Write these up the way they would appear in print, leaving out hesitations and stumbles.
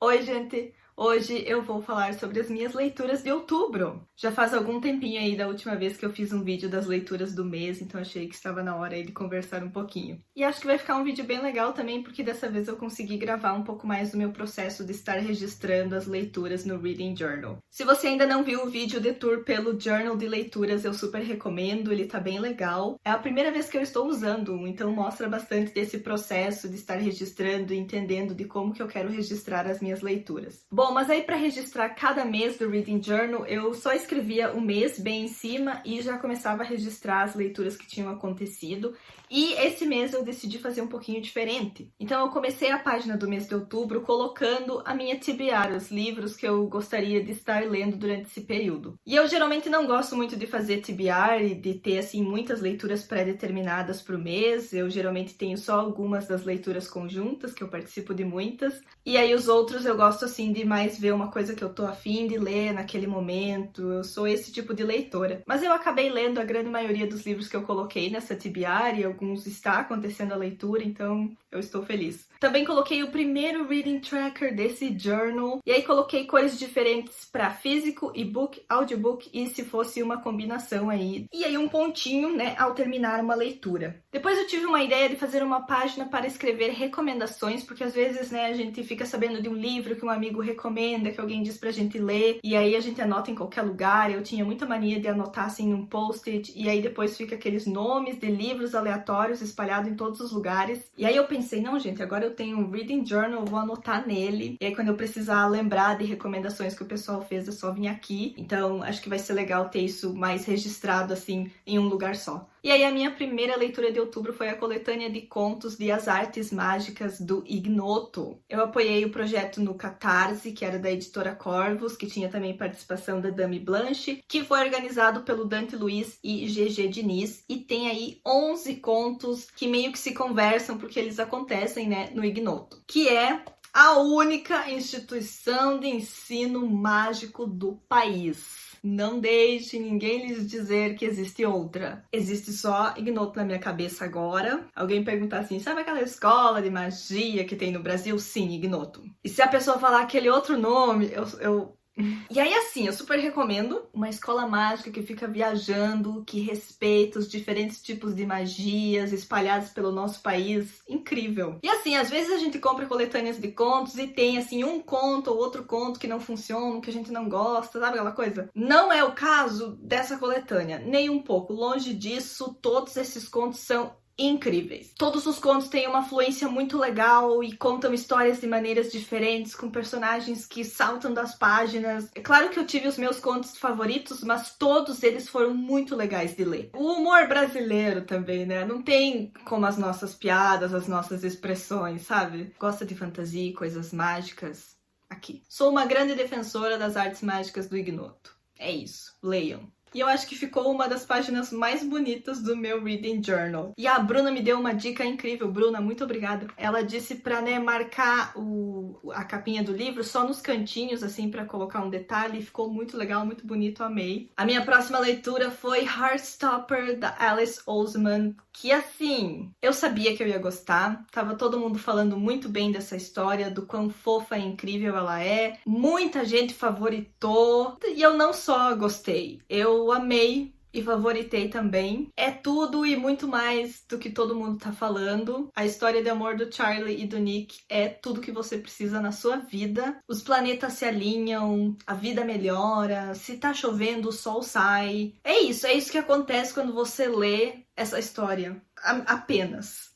Oi, gente! Hoje eu vou falar sobre as minhas leituras de outubro. Já faz algum tempinho aí da última vez que eu fiz um vídeo das leituras do mês, então achei que estava na hora aí de conversar um pouquinho. E acho que vai ficar um vídeo bem legal também, porque dessa vez eu consegui gravar um pouco mais do meu processo de estar registrando as leituras no Reading Journal. Se você ainda não viu o vídeo de tour pelo Journal de Leituras, eu super recomendo, ele tá bem legal. É a primeira vez que eu estou usando um, então mostra bastante desse processo de estar registrando e entendendo de como que eu quero registrar as minhas leituras. Bom, mas aí para registrar cada mês do Reading Journal, eu só escrevia o mês bem em cima e já começava a registrar as leituras que tinham acontecido. E esse mês eu decidi fazer um pouquinho diferente. Então eu comecei a página do mês de outubro colocando a minha TBR, os livros que eu gostaria de estar lendo durante esse período. E eu geralmente não gosto muito de fazer TBR e de ter assim muitas leituras pré-determinadas para o mês. Eu geralmente tenho só algumas das leituras conjuntas, que eu participo de muitas. E aí os outros eu gosto assim de mais ver uma coisa que eu tô afim de ler naquele momento. Eu sou esse tipo de leitora. Mas eu acabei lendo a grande maioria dos livros que eu coloquei nessa TBR, e alguns está acontecendo a leitura, então eu estou feliz. Também coloquei o primeiro reading tracker desse journal, e aí coloquei cores diferentes para físico, e-book, audiobook e se fosse uma combinação aí. E aí um pontinho, né, ao terminar uma leitura. Depois eu tive uma ideia de fazer uma página para escrever recomendações, porque às vezes, né, a gente fica sabendo de um livro que um amigo recomenda, que alguém diz pra gente ler, e aí a gente anota em qualquer lugar. Eu tinha muita mania de anotar assim num post-it, e aí depois fica aqueles nomes de livros aleatórios espalhados em todos os lugares. E aí eu pensei, não, gente, agora eu tenho um Reading Journal, eu vou anotar nele, e aí quando eu precisar lembrar de recomendações que o pessoal fez, é só vir aqui. Então acho que vai ser legal ter isso mais registrado assim em um lugar só. E aí a minha primeira leitura de outubro foi a coletânea de contos de As Artes Mágicas do Ignoto. Eu apoiei o projeto no Catarse, que era da editora Corvus, que tinha também participação da Dami Blanche, que foi organizado pelo Dante Luiz e GG Diniz, e tem aí 11 contos que meio que se conversam porque eles acontecem, né, no Ignoto, que é a única instituição de ensino mágico do país. Não deixe ninguém lhes dizer que existe outra. Existe só Ignoto na minha cabeça agora. Alguém perguntar assim, sabe aquela escola de magia que tem no Brasil? Sim, Ignoto. E se a pessoa falar aquele outro nome, E aí, assim, eu super recomendo uma escola mágica que fica viajando, que respeita os diferentes tipos de magias espalhados pelo nosso país. Incrível. E assim, às vezes a gente compra coletâneas de contos e tem, assim, um conto ou outro conto que não funciona, que a gente não gosta, sabe aquela coisa? Não é o caso dessa coletânea, nem um pouco. Longe disso, todos esses contos são incríveis. Todos os contos têm uma fluência muito legal e contam histórias de maneiras diferentes, com personagens que saltam das páginas. É claro que eu tive os meus contos favoritos, mas todos eles foram muito legais de ler. O humor brasileiro também, né? Não tem como as nossas piadas, as nossas expressões, sabe? Gosta de fantasia e coisas mágicas? Aqui. Sou uma grande defensora das artes mágicas do Ignoto. É isso. Leiam. E eu acho que ficou uma das páginas mais bonitas do meu Reading Journal. E a Bruna me deu uma dica incrível. Bruna, muito obrigada. Ela disse pra, né, marcar a capinha do livro só nos cantinhos, assim, pra colocar um detalhe. Ficou muito legal, muito bonito, amei. A minha próxima leitura foi Heartstopper, da Alice Oseman, que, assim, eu sabia que eu ia gostar. Tava todo mundo falando muito bem dessa história, do quão fofa e incrível ela é. Muita gente favoritou. E eu não só gostei, eu amei e favoritei também. É tudo e muito mais do que todo mundo tá falando. A história de amor do Charlie e do Nick é tudo que você precisa na sua vida. Os planetas se alinham, a vida melhora, se tá chovendo, o sol sai. É isso que acontece quando você lê essa história. Apenas.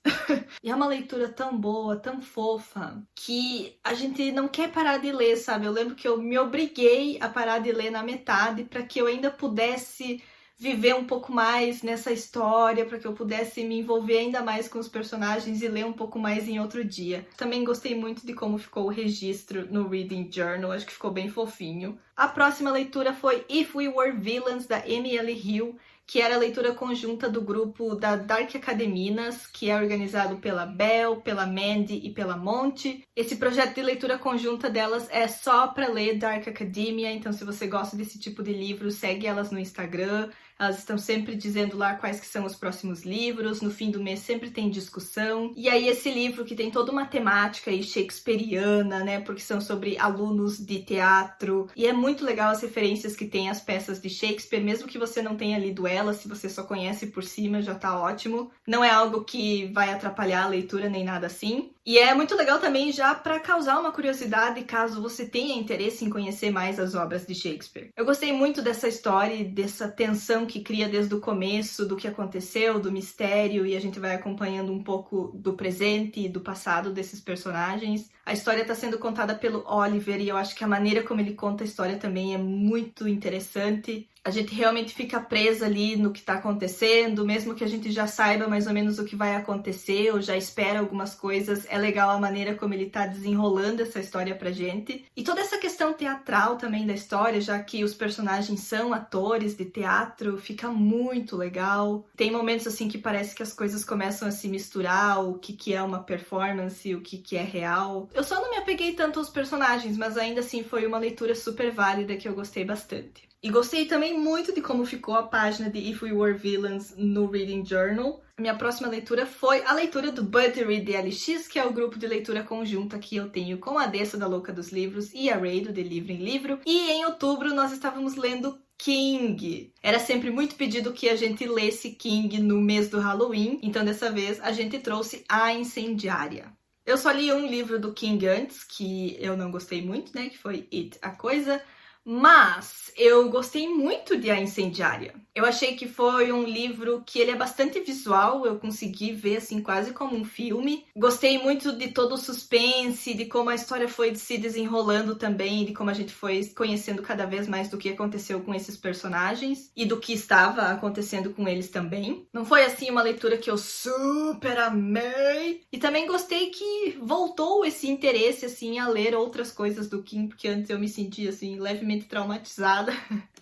E é uma leitura tão boa, tão fofa, que a gente não quer parar de ler, sabe? Eu lembro que eu me obriguei a parar de ler na metade para que eu ainda pudesse viver um pouco mais nessa história, para que eu pudesse me envolver ainda mais com os personagens e ler um pouco mais em outro dia. Também gostei muito de como ficou o registro no Reading Journal, acho que ficou bem fofinho. A próxima leitura foi If We Were Villains, da Emily Hill, que era a leitura conjunta do grupo da Dark Academinas, que é organizado pela Bel, pela Mandy e pela Monte. Esse projeto de leitura conjunta delas é só para ler Dark Academia, então se você gosta desse tipo de livro, segue elas no Instagram. Elas estão sempre dizendo lá quais que são os próximos livros, no fim do mês sempre tem discussão. E aí esse livro que tem toda uma temática aí shakespeariana, né, porque são sobre alunos de teatro. E é muito legal as referências que tem às peças de Shakespeare, mesmo que você não tenha lido elas, se você só conhece por cima, já tá ótimo. Não é algo que vai atrapalhar a leitura nem nada assim. E é muito legal também já para causar uma curiosidade caso você tenha interesse em conhecer mais as obras de Shakespeare. Eu gostei muito dessa história e dessa tensão que cria desde o começo, do que aconteceu, do mistério, e a gente vai acompanhando um pouco do presente e do passado desses personagens. A história está sendo contada pelo Oliver e eu acho que a maneira como ele conta a história também é muito interessante. A gente realmente fica presa ali no que está acontecendo, mesmo que a gente já saiba mais ou menos o que vai acontecer ou já espera algumas coisas. É legal a maneira como ele está desenrolando essa história pra gente. E toda essa questão teatral também da história, já que os personagens são atores de teatro, fica muito legal. Tem momentos assim que parece que as coisas começam a se misturar, o que é uma performance, o que é real. Eu só não me apeguei tanto aos personagens, mas ainda assim foi uma leitura super válida que eu gostei bastante. E gostei também muito de como ficou a página de If We Were Villains no Reading Journal. Minha próxima leitura foi a leitura do Buddy Read DLX, que é o grupo de leitura conjunta que eu tenho com a Dessa da Louca dos Livros e a Ray do De Livro em Livro. E em outubro nós estávamos lendo King. Era sempre muito pedido que a gente lesse King no mês do Halloween, então dessa vez a gente trouxe A Incendiária. Eu só li um livro do King antes, que eu não gostei muito, né, que foi It, a Coisa. Mas eu gostei muito de A Incendiária. Eu achei que foi um livro que ele é bastante visual, eu consegui ver assim quase como um filme. Gostei muito de todo o suspense, de como a história foi se desenrolando também, de como a gente foi conhecendo cada vez mais do que aconteceu com esses personagens e do que estava acontecendo com eles também. Não foi assim uma leitura que eu super amei. E também gostei que voltou esse interesse assim a ler outras coisas do King, porque antes eu me sentia assim levemente traumatizada.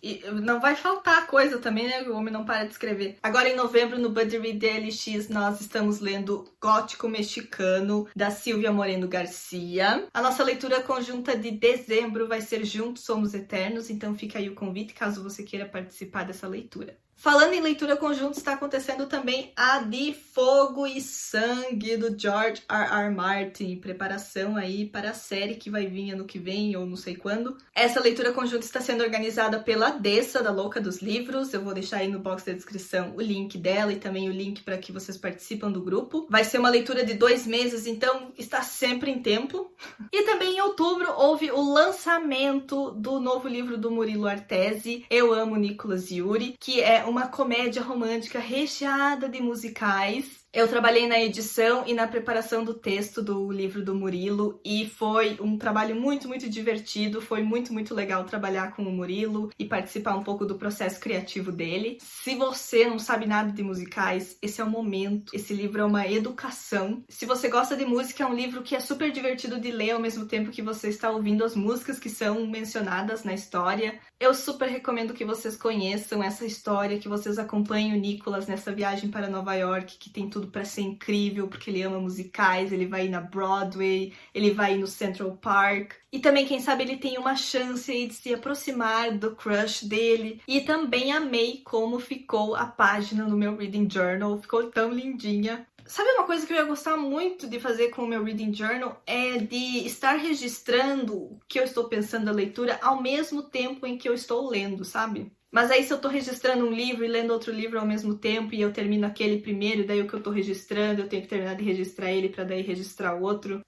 E não vai faltar coisa também, né? O homem não para de escrever. Agora em novembro, no Buddy Read DLX, nós estamos lendo Gótico Mexicano, da Silvia Moreno Garcia. A nossa leitura conjunta de dezembro vai ser Juntos Somos Eternos, então fica aí o convite caso você queira participar dessa leitura. Falando em leitura conjunta, está acontecendo também a de Fogo e Sangue, do George R.R. Martin. Preparação aí para a série que vai vir ano que vem, ou não sei quando. Essa leitura conjunta está sendo organizada pela Dessa, da Louca dos Livros. Eu vou deixar aí no box da descrição o link dela e também o link para que vocês participem do grupo. Vai ser uma leitura de 2 meses, então está sempre em tempo. E também em outubro houve o lançamento do novo livro do Murilo Artesi, Eu Amo Nicolas Yuri, que é uma comédia romântica recheada de musicais. Eu trabalhei na edição e na preparação do texto do livro do Murilo e foi um trabalho muito, muito divertido. Foi muito, muito legal trabalhar com o Murilo e participar um pouco do processo criativo dele. Se você não sabe nada de musicais, esse é o momento. Esse livro é uma educação. Se você gosta de música, é um livro que é super divertido de ler ao mesmo tempo que você está ouvindo as músicas que são mencionadas na história. Eu super recomendo que vocês conheçam essa história, que vocês acompanhem o Nicolas nessa viagem para Nova York, que tem tudo para ser incrível, porque ele ama musicais, ele vai ir na Broadway, ele vai ir no Central Park. E também, quem sabe, ele tem uma chance aí de se aproximar do crush dele. E também amei como ficou a página no meu Reading Journal, ficou tão lindinha. Sabe uma coisa que eu ia gostar muito de fazer com o meu Reading Journal? É de estar registrando o que eu estou pensando da leitura ao mesmo tempo em que eu estou lendo, sabe? Mas aí se eu tô registrando um livro e lendo outro livro ao mesmo tempo e eu termino aquele primeiro, e daí o que eu tô registrando, eu tenho que terminar de registrar ele pra daí registrar o outro.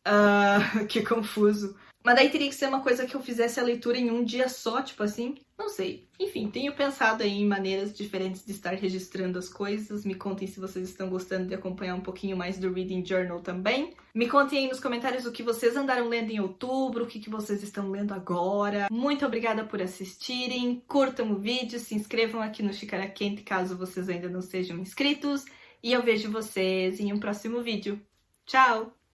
Que confuso. Mas daí teria que ser uma coisa que eu fizesse a leitura em um dia só, tipo assim. Não sei. Enfim, tenho pensado aí em maneiras diferentes de estar registrando as coisas. Me contem se vocês estão gostando de acompanhar um pouquinho mais do Reading Journal também. Me contem aí nos comentários o que vocês andaram lendo em outubro, o que vocês estão lendo agora. Muito obrigada por assistirem. Curtam o vídeo, se inscrevam aqui no Xícara Quente caso vocês ainda não sejam inscritos. E eu vejo vocês em um próximo vídeo. Tchau!